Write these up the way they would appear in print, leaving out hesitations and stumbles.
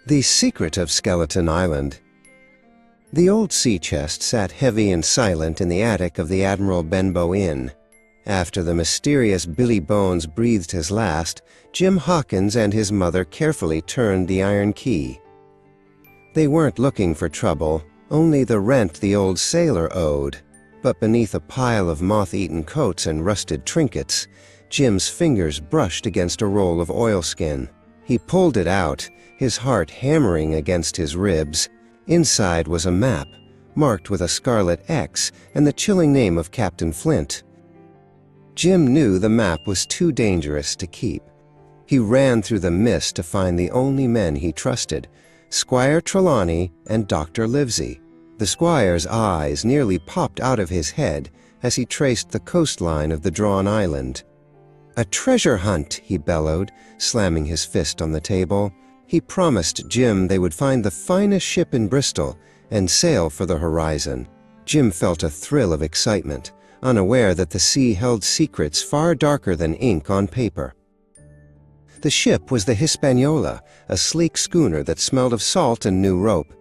The Secret of Skeleton Island. The old sea chest sat heavy and silent in the attic of the Admiral Benbow Inn. After the mysterious Billy Bones breathed his last, Jim Hawkins and his mother carefully turned the iron key. They weren't looking for trouble, only the rent the old sailor owed. But beneath a pile of moth-eaten coats and rusted trinkets, Jim's fingers brushed against a roll of oilskin. He pulled it out, his heart hammering against his ribs. Inside was a map, marked with a scarlet X and the chilling name of Captain Flint. Jim knew the map was too dangerous to keep. He ran through the mist to find the only men he trusted, Squire Trelawney and Dr. Livesey. The squire's eyes nearly popped out of his head as he traced the coastline of the drawn island. "A treasure hunt," he bellowed, slamming his fist on the table. He promised Jim they would find the finest ship in Bristol and sail for the horizon. Jim felt a thrill of excitement, unaware that the sea held secrets far darker than ink on paper. The ship was the Hispaniola, a sleek schooner that smelled of salt and new rope.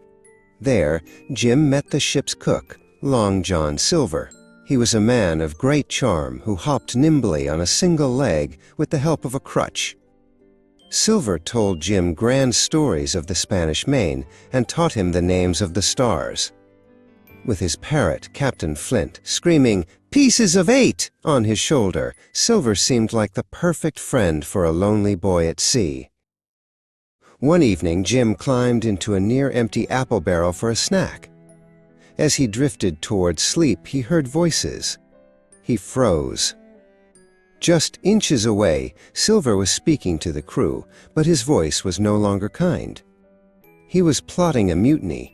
There, Jim met the ship's cook, Long John Silver. He was a man of great charm who hopped nimbly on a single leg with the help of a crutch. Silver told Jim grand stories of the Spanish Main and taught him the names of the stars. With his parrot, Captain Flint, screaming, "Pieces of 8!" on his shoulder, Silver seemed like the perfect friend for a lonely boy at sea. One evening, Jim climbed into a near-empty apple barrel for a snack. As he drifted toward sleep, he heard voices. He froze. Just inches away, Silver was speaking to the crew, but his voice was no longer kind. He was plotting a mutiny.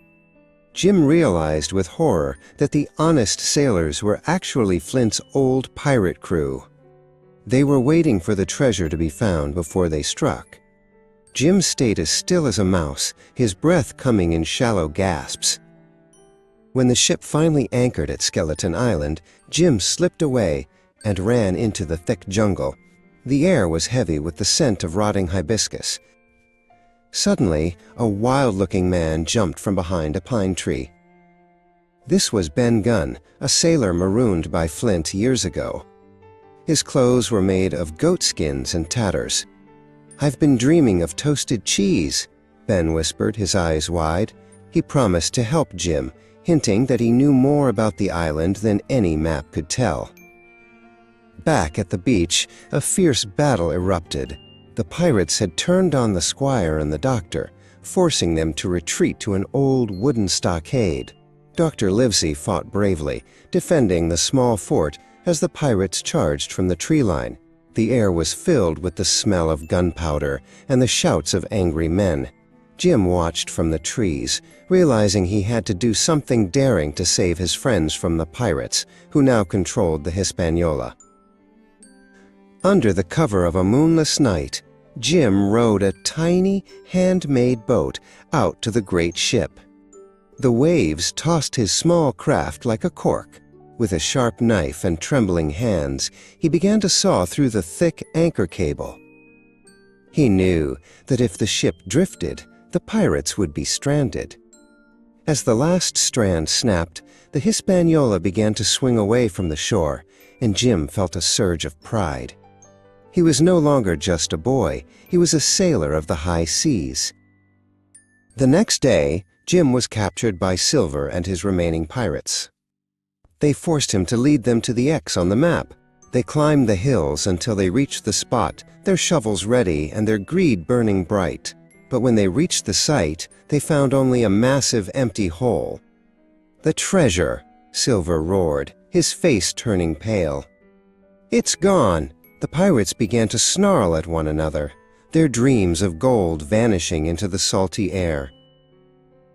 Jim realized with horror that the honest sailors were actually Flint's old pirate crew. They were waiting for the treasure to be found before they struck. Jim stayed as still as a mouse, his breath coming in shallow gasps. When the ship finally anchored at Skeleton Island, Jim slipped away and ran into the thick jungle. The air was heavy with the scent of rotting hibiscus. Suddenly, a wild-looking man jumped from behind a pine tree. This was Ben Gunn, a sailor marooned by Flint years ago. His clothes were made of goat skins and tatters. "I've been dreaming of toasted cheese," Ben whispered, his eyes wide. He promised to help Jim, hinting that he knew more about the island than any map could tell. Back at the beach, a fierce battle erupted. The pirates had turned on the squire and the doctor, forcing them to retreat to an old wooden stockade. Dr. Livesey fought bravely, defending the small fort as the pirates charged from the tree line. The air was filled with the smell of gunpowder and the shouts of angry men. Jim watched from the trees, realizing he had to do something daring to save his friends from the pirates, who now controlled the Hispaniola. Under the cover of a moonless night, Jim rowed a tiny, handmade boat out to the great ship. The waves tossed his small craft like a cork. With a sharp knife and trembling hands, he began to saw through the thick anchor cable. He knew that if the ship drifted, the pirates would be stranded. As the last strand snapped, the Hispaniola began to swing away from the shore, and Jim felt a surge of pride. He was no longer just a boy, he was a sailor of the high seas. The next day, Jim was captured by Silver and his remaining pirates. They forced him to lead them to the X on the map. They climbed the hills until they reached the spot, their shovels ready and their greed burning bright. But when they reached the site, they found only a massive empty hole. "The treasure!" Silver roared, his face turning pale. "It's gone!" The pirates began to snarl at one another, their dreams of gold vanishing into the salty air.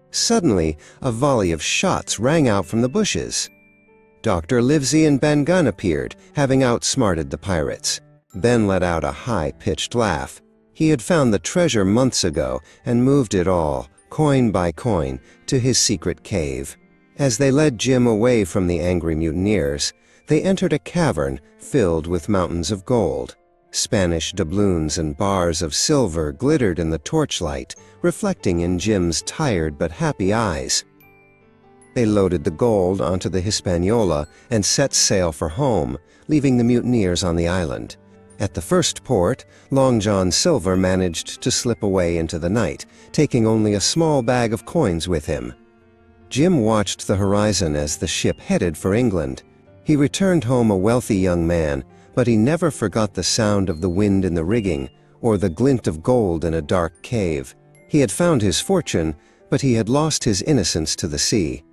Suddenly, a volley of shots rang out from the bushes. Dr. Livesey and Ben Gunn appeared, having outsmarted the pirates. Ben let out a high-pitched laugh. He had found the treasure months ago and moved it all, coin by coin, to his secret cave. As they led Jim away from the angry mutineers, they entered a cavern filled with mountains of gold. Spanish doubloons and bars of silver glittered in the torchlight, reflecting in Jim's tired but happy eyes. They loaded the gold onto the Hispaniola and set sail for home, leaving the mutineers on the island. At the first port, Long John Silver managed to slip away into the night, taking only a small bag of coins with him. Jim watched the horizon as the ship headed for England. He returned home a wealthy young man, but he never forgot the sound of the wind in the rigging or the glint of gold in a dark cave. He had found his fortune, but he had lost his innocence to the sea.